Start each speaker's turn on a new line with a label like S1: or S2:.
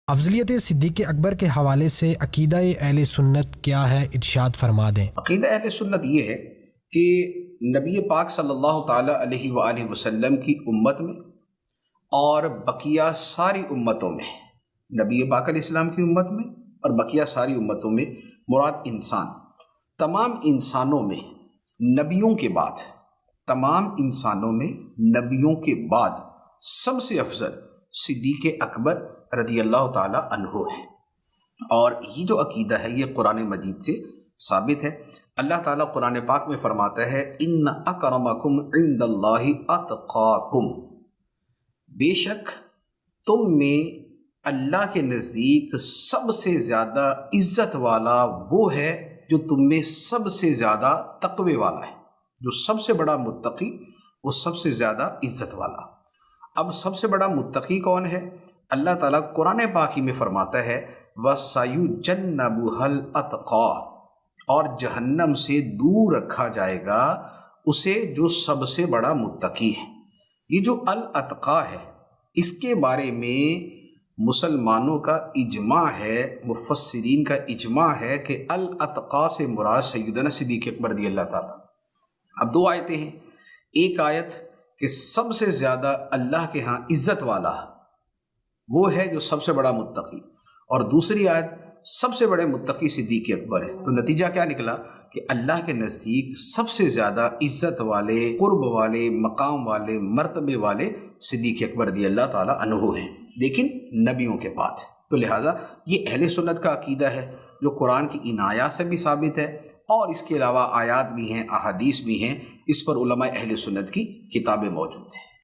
S1: افضلیت صدیق اکبر کے حوالے سے عقیدہ اہل سنت کیا ہے، ارشاد فرما دیں۔
S2: عقیدہ اہل سنت یہ ہے کہ نبی پاک صلی اللہ تعالیٰ علیہ وآلہ وسلم کی امت میں اور بقیہ ساری امتوں میں، نبی پاک علیہ السلام کی امت میں اور بقیہ ساری امتوں میں مراد انسان، تمام انسانوں میں نبیوں کے بعد، تمام انسانوں میں نبیوں کے بعد سب سے افضل صدیق اکبر رضی اللہ تعالیٰ عنہ ہے۔ اور یہ جو عقیدہ ہے یہ قرآن مجید سے ثابت ہے۔ اللہ تعالیٰ قرآن پاک میں فرماتا ہے ان اکرمکم عند اللہ اتقاکم، بے شک تم میں اللہ کے نزدیک سب سے زیادہ عزت والا وہ ہے جو تم میں سب سے زیادہ تقوی والا ہے۔ جو سب سے بڑا متقی وہ سب سے زیادہ عزت والا۔ اب سب سے بڑا متقی کون ہے؟ اللہ تعالیٰ قرآن پاک میں فرماتا ہے وَسَيُجَنَّبُهَا الْأَتْقَى، اور جہنم سے دور رکھا جائے گا اسے جو سب سے بڑا متقی ہے۔ یہ جو الاتقا ہے اس کے بارے میں مسلمانوں کا اجماع ہے، مفسرین کا اجماع ہے کہ الاتقا سے مراد سیدنا صدیق اکبر رضی اللہ تعالیٰ۔ اب دو آیتیں ہیں، ایک آیت کہ سب سے زیادہ اللہ کے ہاں عزت والا وہ ہے جو سب سے بڑا متقی، اور دوسری آیت سب سے بڑے متقی صدیق اکبر ہے۔ تو نتیجہ کیا نکلا کہ اللہ کے نزدیک سب سے زیادہ عزت والے، قرب والے، مقام والے، مرتبے والے صدیق اکبر رضی اللہ تعالیٰ عنہ ہیں، لیکن نبیوں کے بعد۔ تو لہٰذا یہ اہل سنت کا عقیدہ ہے جو قرآن کی ان آیات سے بھی ثابت ہے، اور اس کے علاوہ آیات بھی ہیں، احادیث بھی ہیں، اس پر علماء اہل سنت کی کتابیں موجود ہیں۔